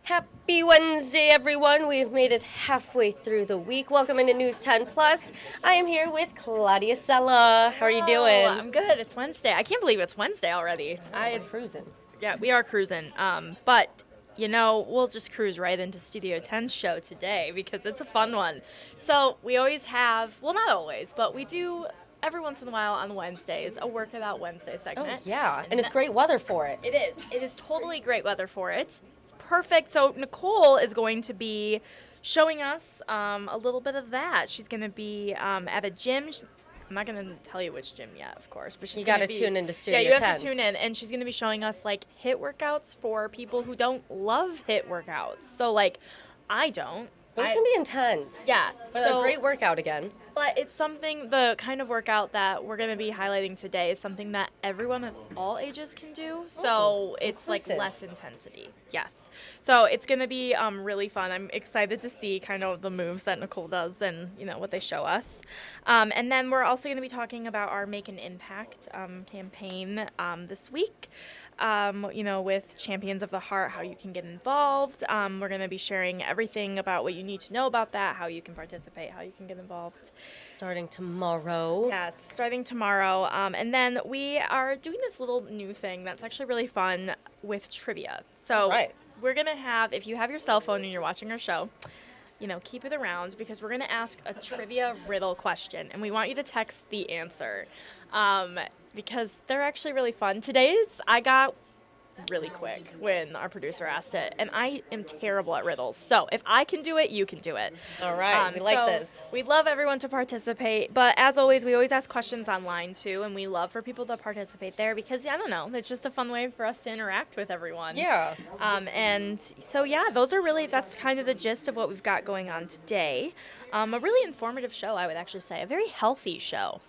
Happy Wednesday, everyone. We've made it halfway through the week. Welcome into News 10 Plus. I am here with Claudia Sella. How are you doing? I'm good. It's Wednesday. I can't believe it's Wednesday already. We're cruising. Yeah, we are cruising. But we'll just cruise right into Studio 10's show today because it's a fun one. So we always have, well, not always, but we do every once in a while on Wednesdays a Work It Out Wednesday segment. Oh, yeah. And it's great weather for it. It is. It is totally great weather for it. Perfect. So Nicole is going to be showing us a little bit of that. She's going to be at a gym. I'm not going to tell you which gym yet, of course, but she's got to tune into Studio 10. Yeah, you have to tune in, and she's going to be showing us like HIIT workouts for people who don't love HIIT workouts. So like, I don't. Those can be intense. Yeah. But a great workout again. But it's something, the kind of workout that we're going to be highlighting today is something that everyone of all ages can do. So it's like less intensity. Yes. So it's going to be really fun. I'm excited to see kind of the moves that Nicole does and, what they show us. And then we're also going to be talking about our Make an Impact campaign this week. With Champions of the Heart, how you can get involved. We're going to be sharing everything about what you need to know about that, how you can participate, how you can get involved. Starting tomorrow. Yes, starting tomorrow. And then we are doing this little new thing that's actually really fun with trivia. So we're going to have, if you have your cell phone and you're watching our show, keep it around because we're going to ask a trivia riddle question, and we want you to text the answer. Because they're actually really fun. I got really quick when our producer asked it, and I am terrible at riddles. So if I can do it, you can do it. All right, we like this. We'd love everyone to participate, but as always, we always ask questions online too, and we love for people to participate there because, I don't know, it's just a fun way for us to interact with everyone. Yeah. And so, that's kind of the gist of what we've got going on today. A really informative show, I would actually say. A very healthy show.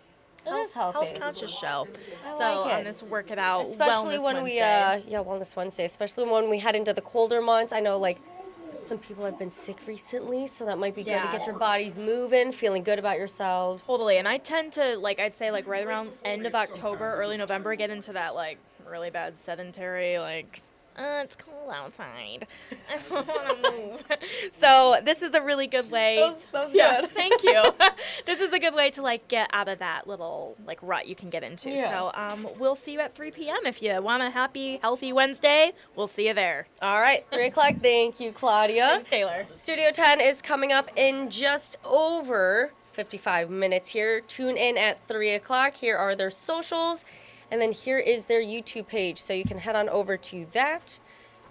Health-conscious show. On this Work It Out especially Wellness when Wednesday. Wellness Wednesday. Especially when we head into the colder months. I know, some people have been sick recently, so that might be good to get your bodies moving, feeling good about yourselves. Totally, and I tend to, I'd say, right around end of October, early November, get into that, really bad sedentary, it's cold outside. I don't want to move. So this is a really good way. That was good. Thank you. This is a good way to get out of that little rut you can get into. Yeah. So we'll see you at 3 p.m. If you want a happy, healthy Wednesday, we'll see you there. All right, 3 o'clock. Thank you, Claudia. Thanks, Taylor. Studio 10 is coming up in just over 55 minutes here. Tune in at 3 o'clock. Here are their socials. And then here is their YouTube page, so you can head on over to that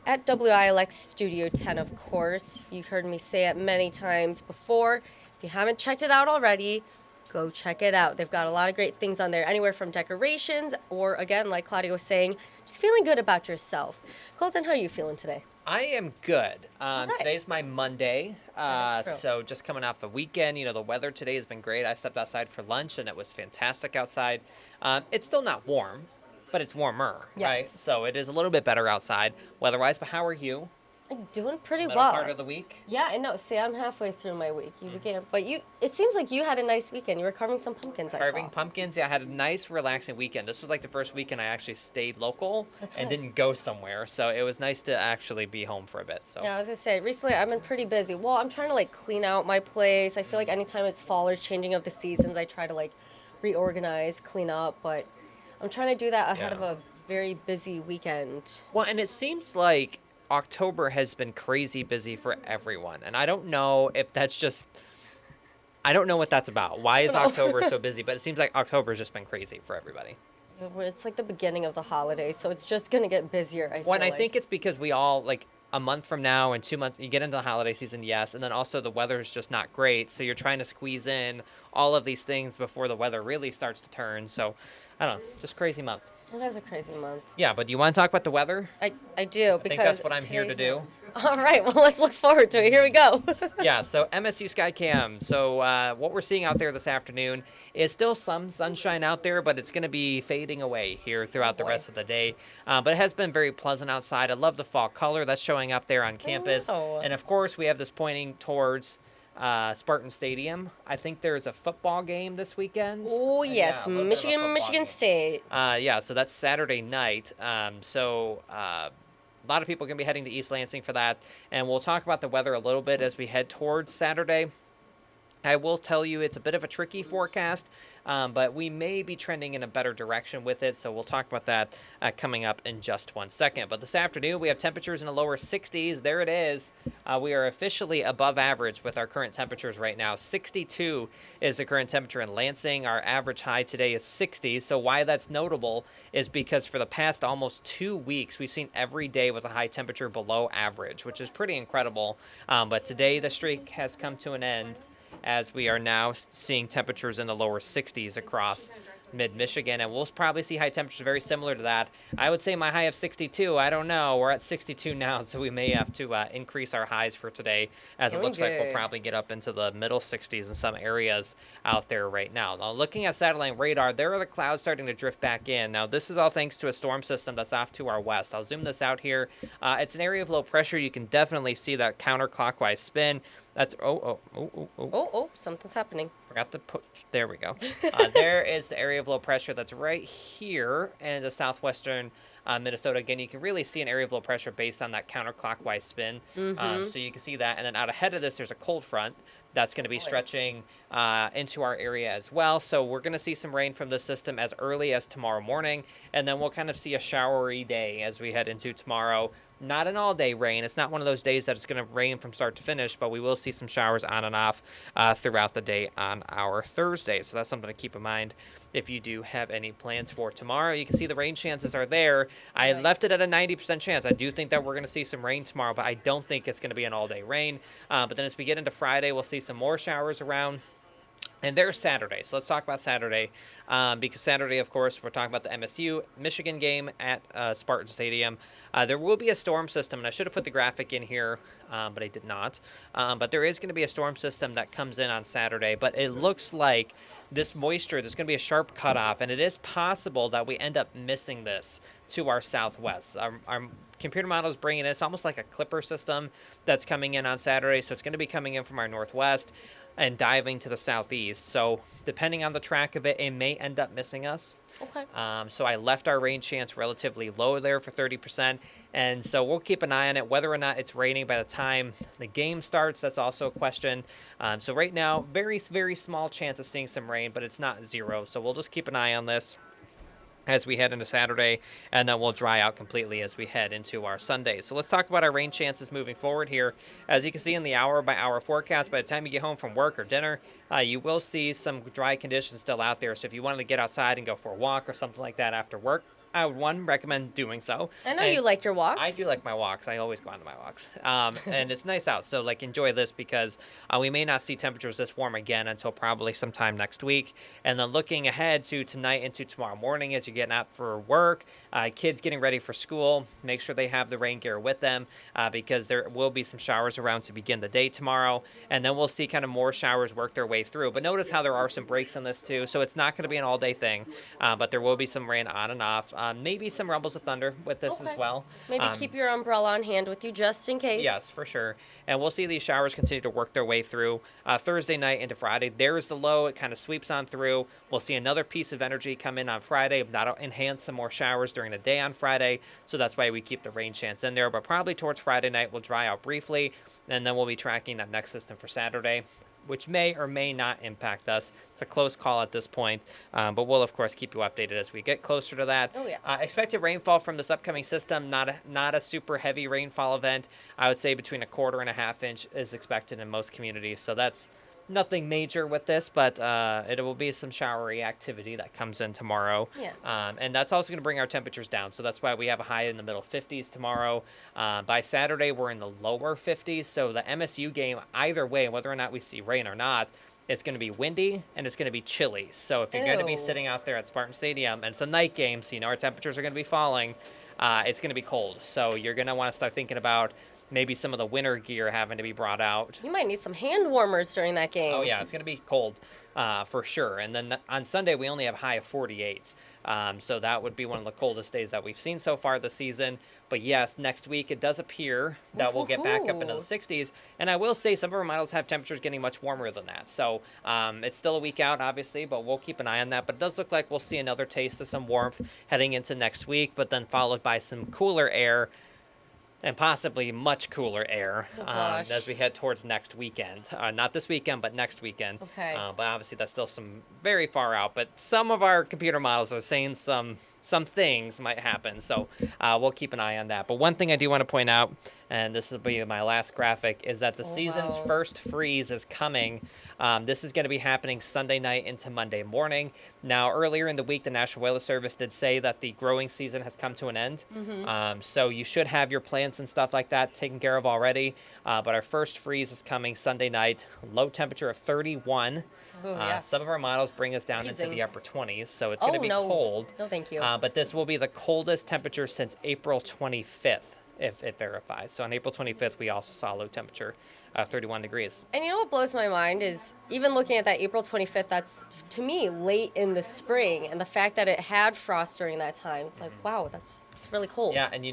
at WILX Studio 10, of course. You've heard me say it many times before. If you haven't checked it out already, go check it out. They've got a lot of great things on there, anywhere from decorations or, again, like Claudia was saying, just feeling good about yourself. Colton, how are you feeling today? I am good. Today's my Monday, so just coming off the weekend. The weather today has been great. I stepped outside for lunch, and it was fantastic outside. It's still not warm, but it's warmer, right? So it is a little bit better outside weather-wise, but how are you? I'm doing pretty Middle well. part of the week? Yeah, I know. See, I'm halfway through my week. You began, but it seems like you had a nice weekend. You were carving some pumpkins, I saw. Carving pumpkins, yeah. I had a nice, relaxing weekend. This was the first weekend I actually stayed local and didn't go somewhere, so it was nice to actually be home for a bit. So yeah, I was gonna say, recently I've been pretty busy. Well, I'm trying to clean out my place. I feel like anytime it's fall or changing of the seasons, I try to reorganize, clean up, but I'm trying to do that ahead of a very busy weekend. Well, and it seems like October has been crazy busy for everyone, and I don't know if that's just, I don't know what that's about. Why is October so busy? But it seems like October's just been crazy for everybody. It's the beginning of the holidays, so it's just gonna get busier. I think it's because we all a month from now and 2 months, you get into the holiday season, yes, and then also the weather's just not great, so you're trying to squeeze in all of these things before the weather really starts to turn. So I don't know, just crazy month. It is a crazy month. Yeah, but do you want to talk about the weather? I do, because I think that's what I'm here to do. All right, well, let's look forward to it. Here we go. Yeah, so MSU Skycam. So what we're seeing out there this afternoon is still some sunshine out there, but it's going to be fading away here throughout the rest of the day. But it has been very pleasant outside. I love the fall color that's showing up there on campus. And, of course, we have this pointing towards Spartan Stadium. I think there's a football game this weekend. Oh, yes, Michigan State. Yeah, so that's Saturday night. a lot of people are going to be heading to East Lansing for that. And we'll talk about the weather a little bit as we head towards Saturday. I will tell you it's a bit of a tricky forecast, but we may be trending in a better direction with it, so we'll talk about that coming up in just 1 second. But this afternoon, we have temperatures in the lower 60s. There it is. We are officially above average with our current temperatures right now. 62 is the current temperature in Lansing. Our average high today is 60. So why that's notable is because for the past almost 2 weeks, we've seen every day with a high temperature below average, which is pretty incredible. But today, the streak has come to an end, as we are now seeing temperatures in the lower 60s across mid-Michigan, and we'll probably see high temperatures very similar to that. I would say my high of 62, I don't know. We're at 62 now, so we may have to increase our highs for today, as it looks like we'll probably get up into the middle 60s in some areas out there right now. Now, looking at satellite radar, there are the clouds starting to drift back in. Now, this is all thanks to a storm system that's off to our west. I'll zoom this out here. It's an area of low pressure. You can definitely see that counterclockwise spin. That's Something's happening. Forgot to put, there we go. There is the area of low pressure that's right here in the southwestern Minnesota. Again, you can really see an area of low pressure based on that counterclockwise spin. So you can see that. And then out ahead of this, there's a cold front that's going to be stretching into our area as well. So we're going to see some rain from this system as early as tomorrow morning. And then we'll kind of see a showery day as we head into tomorrow. Not an all-day rain. It's not one of those days that it's going to rain from start to finish, but we will see some showers on and off throughout the day on our Thursday. So that's something to keep in mind if you do have any plans for tomorrow. You can see the rain chances are there. I left it at a 90% chance. I do think that we're going to see some rain tomorrow, but I don't think it's going to be an all-day rain. But then as we get into Friday, we'll see some more showers around. And there's Saturday. So let's talk about Saturday. Because Saturday, of course, we're talking about the MSU Michigan game at Spartan Stadium. There will be a storm system, and I should have put the graphic in here, but I did not. But there is going to be a storm system that comes in on Saturday. But it looks like this moisture, there's going to be a sharp cutoff, and it is possible that we end up missing this to our southwest. Our computer model is bringing it. It's almost like a clipper system that's coming in on Saturday. So it's going to be coming in from our northwest and diving to the southeast. So depending on the track of it, it may end up missing us. Okay. So I left our rain chance relatively low there for 30%. And so we'll keep an eye on it. Whether or not it's raining by the time the game starts, that's also a question. So right now, very, very small chance of seeing some rain, but it's not zero. So we'll just keep an eye on this as we head into Saturday, and then we'll dry out completely as we head into our Sunday. So let's talk about our rain chances moving forward here. As you can see in the hour-by-hour forecast, by the time you get home from work or dinner, you will see some dry conditions still out there. So if you wanted to get outside and go for a walk or something like that after work, I would recommend doing so. I know you like your walks. I do like my walks. I always go on to my walks. And it's nice out. So enjoy this because we may not see temperatures this warm again until probably sometime next week. And then looking ahead to tonight into tomorrow morning as you're getting out for work, kids getting ready for school, make sure they have the rain gear with them because there will be some showers around to begin the day tomorrow. And then we'll see kind of more showers work their way through. But notice how there are some breaks in this too. So it's not going to be an all-day thing, but there will be some rain on and off. Maybe some rumbles of thunder with this as well. Maybe keep your umbrella on hand with you just in case. Yes, for sure. And we'll see these showers continue to work their way through Thursday night into Friday. There's the low. It kind of sweeps on through. We'll see another piece of energy come in on Friday. That'll enhance some more showers during the day on Friday. So that's why we keep the rain chance in there. But probably towards Friday night, we'll dry out briefly. And then we'll be tracking that next system for Saturday, which may or may not impact us. It's a close call at this point, but we'll, of course, keep you updated as we get closer to that. Oh, yeah. Expected rainfall from this upcoming system, not a super heavy rainfall event. I would say between a quarter and a half inch is expected in most communities, so that's nothing major with this, but it will be some showery activity that comes in tomorrow. Yeah. And that's also going to bring our temperatures down. So that's why we have a high in the middle 50s tomorrow. By Saturday, we're in the lower 50s. So the MSU game, either way, whether or not we see rain or not, it's going to be windy and it's going to be chilly. So if you're going to be sitting out there at Spartan Stadium, and it's a night game, so you know our temperatures are going to be falling, it's going to be cold. So you're going to want to start thinking about maybe some of the winter gear having to be brought out. You might need some hand warmers during that game. Oh, yeah, it's going to be cold for sure. And then on Sunday, we only have a high of 48. So that would be one of the coldest days that we've seen so far this season. But yes, next week it does appear that we'll get back up into the 60s. And I will say some of our models have temperatures getting much warmer than that. So it's still a week out, obviously, but we'll keep an eye on that. But it does look like we'll see another taste of some warmth heading into next week, but then followed by some cooler air and possibly much cooler air gosh. as we head towards next weekend. Not this weekend, but next weekend. Okay. But obviously, that's still some very far out. But some of our computer models are saying some things might happen. So we'll keep an eye on that. But one thing I do want to point out, and this will be my last graphic, is that the season's first freeze is coming. This is going to be happening Sunday night into Monday morning. Now, earlier in the week, the National Weather Service did say that the growing season has come to an end. So you should have your plants and stuff like that taken care of already. But our first freeze is coming Sunday night. Low temperature of 31. Ooh, yeah. Some of our models bring us down into the upper 20s, so it's going to be cold. No, thank you. But this will be the coldest temperature since April 25th, if it verifies. So on April 25th, we also saw low temperature of 31 degrees. And you know what blows my mind is even looking at that April 25th, that's, to me, late in the spring. And the fact that it had frost during that time, it's like, wow, that's really cold. Yeah, and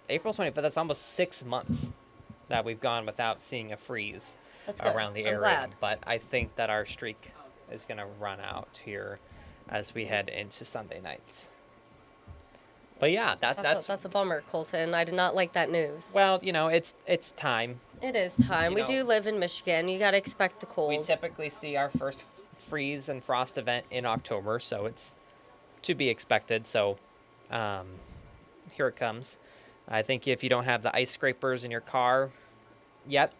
April 25th, that's almost 6 months that we've gone without seeing a freeze around the area. Glad. But I think that our streak is going to run out here as we head into Sunday night. But yeah, that's a bummer, Colton. I did not like that news. Well, it's time. It is time. We do live in Michigan. You got to expect the cold. We typically see our first freeze and frost event in October, so it's to be expected. So here it comes. I think if you don't have the ice scrapers in your car yet.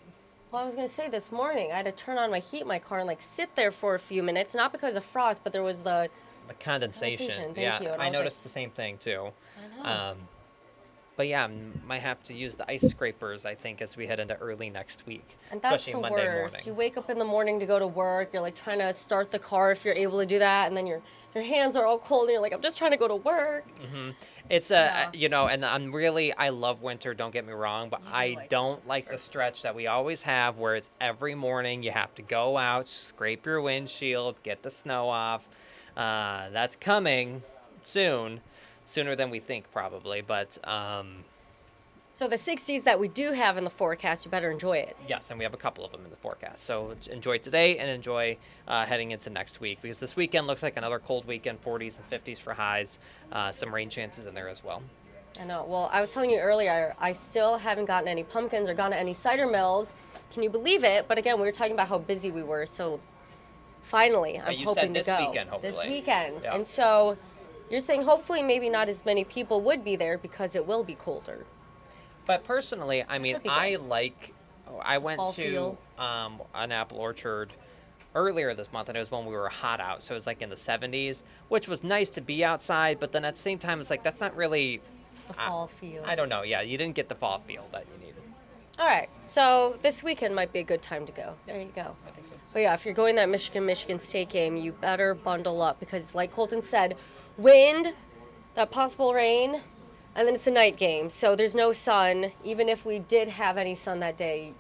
Well, I was going to say this morning, I had to turn on my heat in my car and sit there for a few minutes, not because of frost, but there was the condensation. Thank you. And I noticed the same thing too. I know. But yeah, might have to use the ice scrapers, I think, as we head into early next week. And that's especially the Monday worst. morning. You wake up in the morning to go to work, you're trying to start the car if you're able to do that, and then your hands are all cold and you're like, I'm just trying to go to work. Mm-hmm. It's and I love winter, don't get me wrong, but I don't like the stretch that we always have where it's every morning you have to go out, scrape your windshield, get the snow off. That's coming soon, sooner than we think probably, but so the 60s that we do have in the forecast, you better enjoy it. Yes, and we have a couple of them in the forecast. So enjoy today and enjoy heading into next week, because this weekend looks like another cold weekend, 40s and 50s for highs. Some rain chances in there as well. I know. Well, I was telling you earlier, I still haven't gotten any pumpkins or gone to any cider mills. Can you believe it? But again, we were talking about how busy we were, so finally, I'm hoping to go. Weekend, hopefully. This weekend. Yeah. And so you're saying hopefully maybe not as many people would be there because it will be colder. But personally, I mean, I went Fall to feel. An apple orchard earlier this month, and it was when we were hot out, so it was in the 70s, which was nice to be outside, but then at the same time, it's that's not really... The fall feel. I don't know, yeah, you didn't get the fall feel that you needed. All right, so this weekend might be a good time to go. There you go. I think so. But yeah, if you're going that Michigan State game, you better bundle up because like Colton said, wind, that possible rain, and then it's a night game, so there's no sun. Even if we did have any sun that day,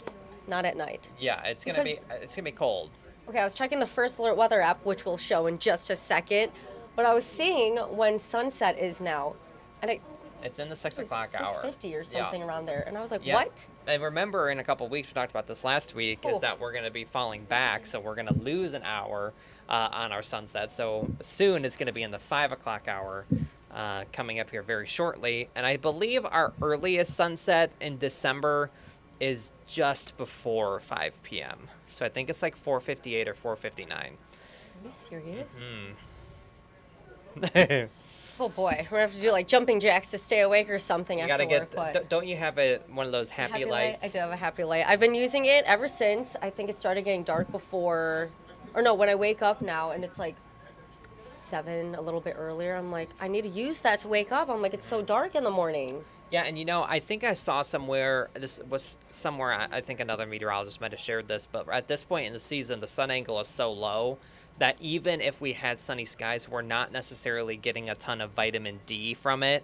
not at night. Yeah, it's gonna be cold. Okay, I was checking the First Alert weather app, which we'll show in just a second, but I was seeing when sunset is now, and it's in the 6 o'clock hour. 6:50 or something around there, and I was like, yeah. what? And remember, in a couple of weeks, we talked about this last week, is that we're going to be falling back, so we're going to lose an hour on our sunset. So soon it's going to be in the 5 o'clock hour. Coming up here very shortly, and I believe our earliest sunset in December is just before 5 p.m. So I think it's 4:58 or 4:59. Are you serious? Mm. Oh boy, we're gonna have to do jumping jacks to stay awake or something You after gotta work. don't you have one of those happy lights? I do have a happy light. I've been using it ever since. I think it started getting dark before, or no, when I wake up now and it's 7, a little bit earlier. I'm like, I need to use that to wake up. I'm like, it's so dark in the morning. Yeah, and I think I saw somewhere, this was somewhere, I think another meteorologist might have shared this, but at this point in the season, the sun angle is so low that even if we had sunny skies, we're not necessarily getting a ton of vitamin D from it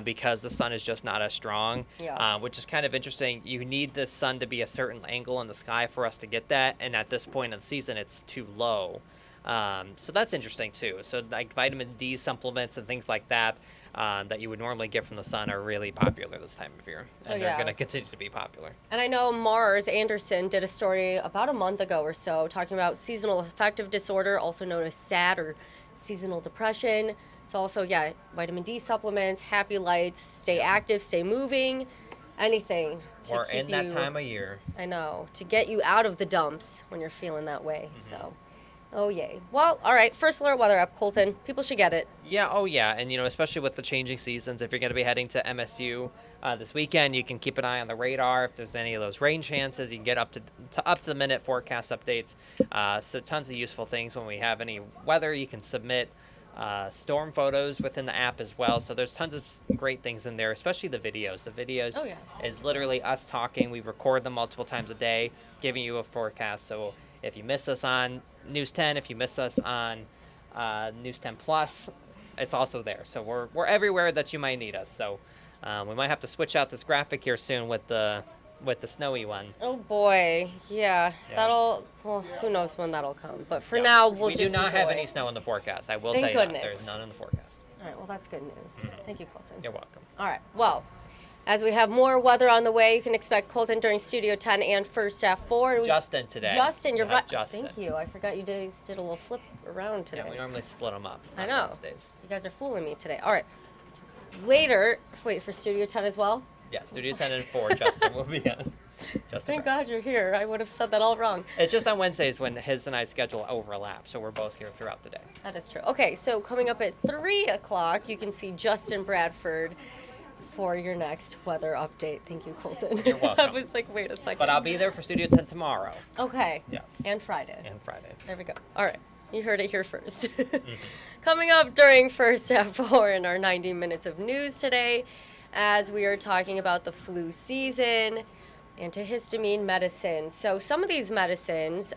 because the sun is just not as strong, which is kind of interesting. You need the sun to be a certain angle in the sky for us to get that, and at this point in the season, it's too low. So that's interesting too. So vitamin D supplements and things like that that you would normally get from the sun are really popular this time of year, and they're going to continue to be popular. And I know Mars Anderson did a story about a month ago or so talking about seasonal affective disorder, also known as SAD or seasonal depression. So also, yeah, vitamin D supplements, happy lights, stay active, stay moving, anything to We're keep in that you, time of year. I know, to get you out of the dumps when you're feeling that way. So, oh yay. Well, all right, first alert weather app, Colton. People should get it. Yeah, oh yeah, and especially with the changing seasons, if you're going to be heading to MSU this weekend, you can keep an eye on the radar. If there's any of those rain chances, you can get up to the minute forecast updates. So tons of useful things when we have any weather. You can submit storm photos within the app as well. So there's tons of great things in there, especially the videos. The videos is literally us talking. We record them multiple times a day, giving you a forecast. So if you miss us on News 10, if you miss us on News 10 Plus, it's also there. So we're everywhere that you might need us. So we might have to switch out this graphic here soon with the snowy one. Oh boy, yeah. Well, who knows when that'll come. But for now, we do not have any snow in the forecast. I will tell you that. There's none in the forecast. All right, well, that's good news. Thank you, Colton. You're welcome. All right, well, as we have more weather on the way, you can expect Colton during Studio 10 and First at 4. Justin today. Justin, you're right. Justin. Thank you. I forgot you guys did a little flip around today. Yeah, we normally split them up. I know. Days. You guys are fooling me today. All right. Later, wait, for Studio 10 as well? Yeah, Studio 10 and 4, Justin will be on. Thank God you're here. I would have said that all wrong. It's just on Wednesdays when his and I's schedule overlap, so we're both here throughout the day. That is true. Okay, so coming up at 3 o'clock, you can see Justin Bradford for your next weather update. Thank you, Colton. You're welcome. I was like, wait a second. But I'll be there for Studio 10 tomorrow. Okay. Yes. And Friday. There we go. All right. You heard it here first. Coming up during First at 4 in our 90 minutes of news today, as we are talking about the flu season, antihistamine medicine. So some of these medicines,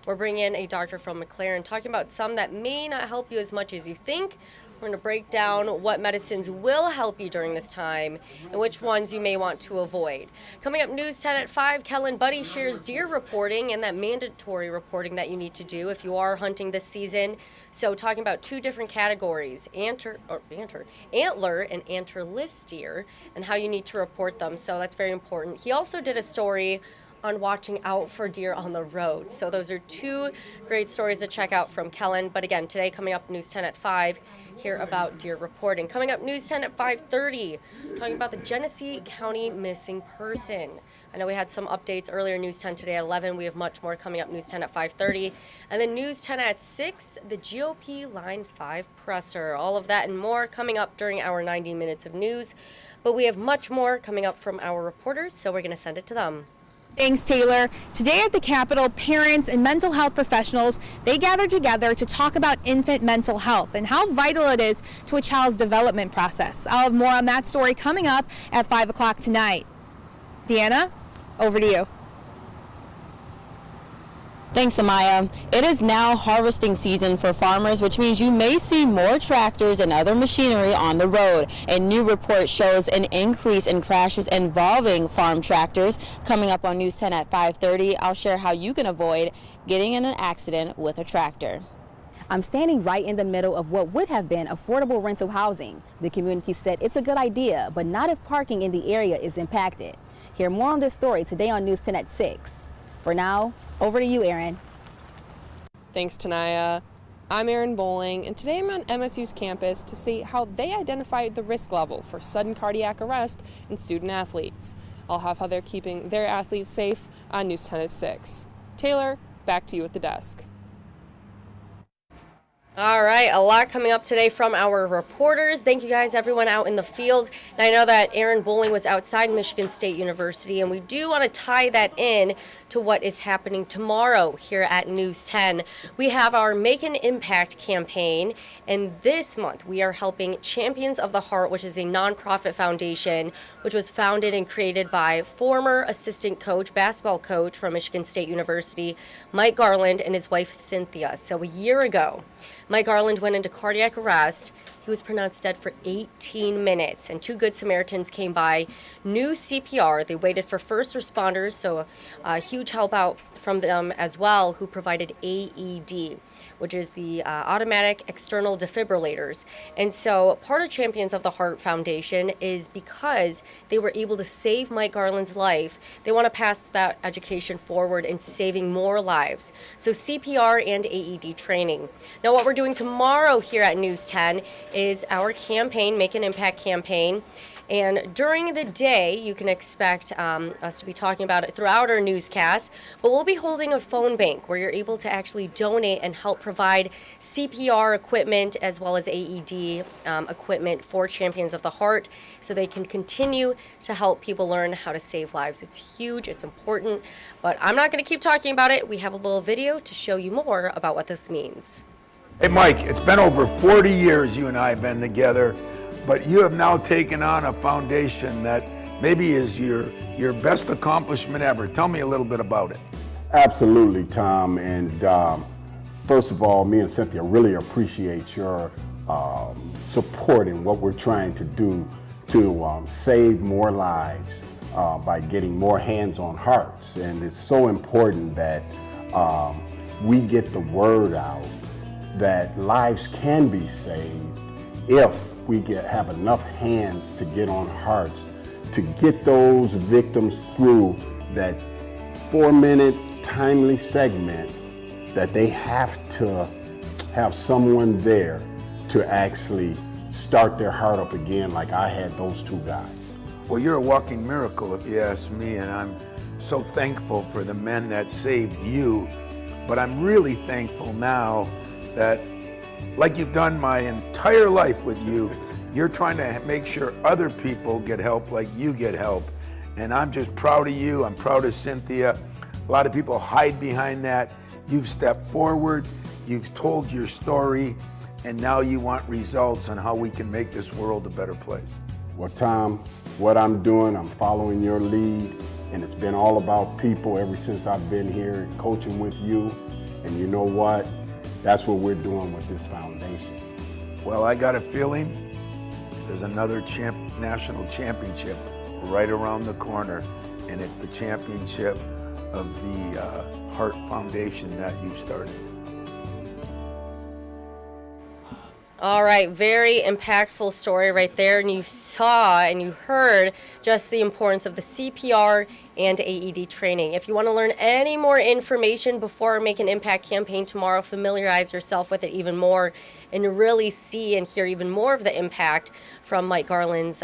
we're bringing in a doctor from McLaren talking about some that may not help you as much as you think. We're going to break down what medicines will help you during this time and which ones you may want to avoid. Coming up, News 10 at 5, Kellen Buddy shares deer reporting and that mandatory reporting that you need to do if you are hunting this season. So talking about two different categories, antler and antlerless deer, and how you need to report them. So that's very important. He also did a story on watching out for deer on the road. So those are two great stories to check out from Kellen. But again, today coming up News 10 at 5, hear about deer reporting. Coming up News 10 at 5:30, talking about the Genesee County missing person. I know we had some updates earlier, News 10 today at 11. We have much more coming up, News 10 at 5:30. And then News 10 at 6, the GOP Line 5 presser. All of that and more coming up during our 90 minutes of news. But we have much more coming up from our reporters, so we're going to send it to them. Thanks, Taylor. Today at the Capitol, parents and mental health professionals, they gathered together to talk about infant mental health and how vital it is to a child's development process. I'll have more on that story coming up at 5 o'clock tonight. Deanna, over to you. Thanks, Amaya. It is now harvesting season for farmers, which means you may see more tractors and other machinery on the road. A new report shows an increase in crashes involving farm tractors. Coming up on News 10 at 5:30, I'll share how you can avoid getting in an accident with a tractor. I'm standing right in the middle of what would have been affordable rental housing. The community said it's a good idea, but not if parking in the area is impacted. Hear more on this story today on News 10 at 6. For now, over to you, Aaron. Thanks, Tanaya. I'm Aaron Bowling, and today I'm on MSU's campus to see how they identified the risk level for sudden cardiac arrest in student athletes. I'll have how they're keeping their athletes safe on News 10 at 6. Taylor, back to you at the desk. All right, a lot coming up today from our reporters. Thank you guys, everyone out in the field. And I know that Aaron Bowling was outside Michigan State University, and we do want to tie that in to what is happening tomorrow here at News 10. We have our Make an Impact campaign, and this month we are helping Champions of the Heart, which is a nonprofit foundation, which was founded and created by former assistant coach, basketball coach from Michigan State University, Mike Garland, and his wife, Cynthia. So a year ago, Mike Garland went into cardiac arrest. He was pronounced dead for 18 minutes, and two Good Samaritans came by, knew CPR. They waited for first responders, so a huge help out from them as well who provided AED, which is the automatic external defibrillators. And so part of Champions of the Heart Foundation is because they were able to save Mike Garland's life, they want to pass that education forward in saving more lives. So CPR and AED training. Now what we're doing tomorrow here at News 10 is our campaign, Make an Impact campaign. And during the day, you can expect us to be talking about it throughout our newscast, but we'll be holding a phone bank where you're able to actually donate and help provide CPR equipment as well as AED equipment for Champions of the Heart so they can continue to help people learn how to save lives. It's huge, it's important, but I'm not going to keep talking about it. We have a little video to show you more about what this means. Hey Mike, it's been over 40 years you and I have been together, but you have now taken on a foundation that maybe is your best accomplishment ever. Tell me a little bit about it. Absolutely, Tom. And first of all, me and Cynthia really appreciate your support in what we're trying to do to save more lives by getting more hands on hearts. And it's so important that we get the word out that lives can be saved if we have enough hands to get on hearts to get those victims through that 4-minute timely segment that they have to have someone there to actually start their heart up again like I had those two guys. Well, you're a walking miracle if you ask me, and I'm so thankful for the men that saved you, but I'm really thankful now that, like you've done my entire life with you, you're trying to make sure other people get help like you get help. And I'm just proud of you. I'm proud of Cynthia. A lot of people hide behind that. You've stepped forward, you've told your story, and now you want results on how we can make this world a better place. Well, Tom, what I'm doing, I'm following your lead, and it's been all about people ever since I've been here coaching with you. And you know what? That's what we're doing with this foundation. Well, I got a feeling there's another national championship right around the corner, and it's the championship of the Heart Foundation that you started. All right, very impactful story right there, and you saw and you heard just the importance of the CPR and AED training. If you want to learn any more information before Make an Impact campaign tomorrow, familiarize yourself with it even more and really see and hear even more of the impact from Mike Garland's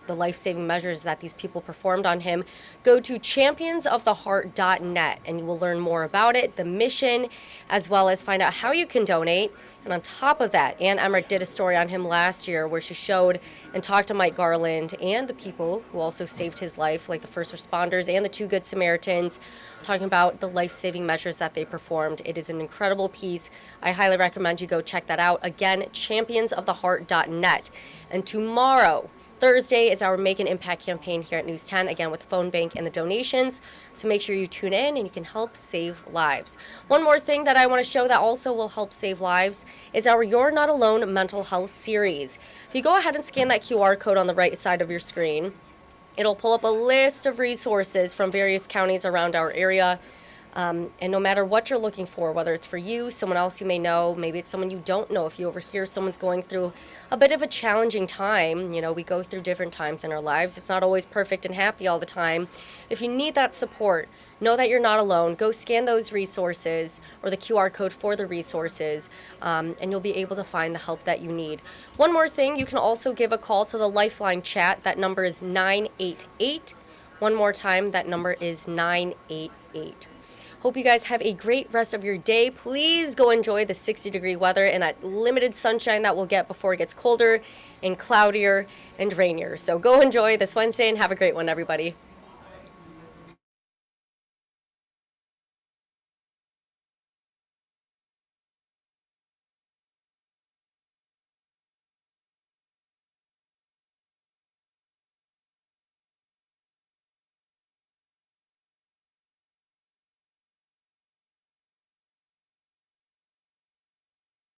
the life-saving measures that these people performed on him, go to championsoftheheart.net and you will learn more about it, the mission, as well as find out how you can donate. And on top of that, Ann Emmerich did a story on him last year where she showed and talked to Mike Garland and the people who also saved his life, like the first responders and the 2 Good Samaritans, talking about the life-saving measures that they performed. It is an incredible piece. I highly recommend you go check that out. Again, championsoftheheart.net. And tomorrow, Thursday, is our Make an Impact campaign here at News 10, again with the phone bank and the donations. So make sure you tune in and you can help save lives. One more thing that I want to show that also will help save lives is our You're Not Alone mental health series. If you go ahead and scan that QR code on the right side of your screen, it'll pull up a list of resources from various counties around our area. And no matter what you're looking for, whether it's for you, someone else you may know, maybe it's someone you don't know, if you overhear someone's going through a bit of a challenging time, you know, we go through different times in our lives. It's not always perfect and happy all the time. If you need that support, know that you're not alone. Go scan those resources or the QR code for the resources, and you'll be able to find the help that you need. One more thing, you can also give a call to the Lifeline chat. That number is 988. One more time, that number is 988. Hope you guys have a great rest of your day. Please go enjoy the 60-degree weather and that limited sunshine that we'll get before it gets colder and cloudier and rainier. So go enjoy this Wednesday and have a great one, everybody.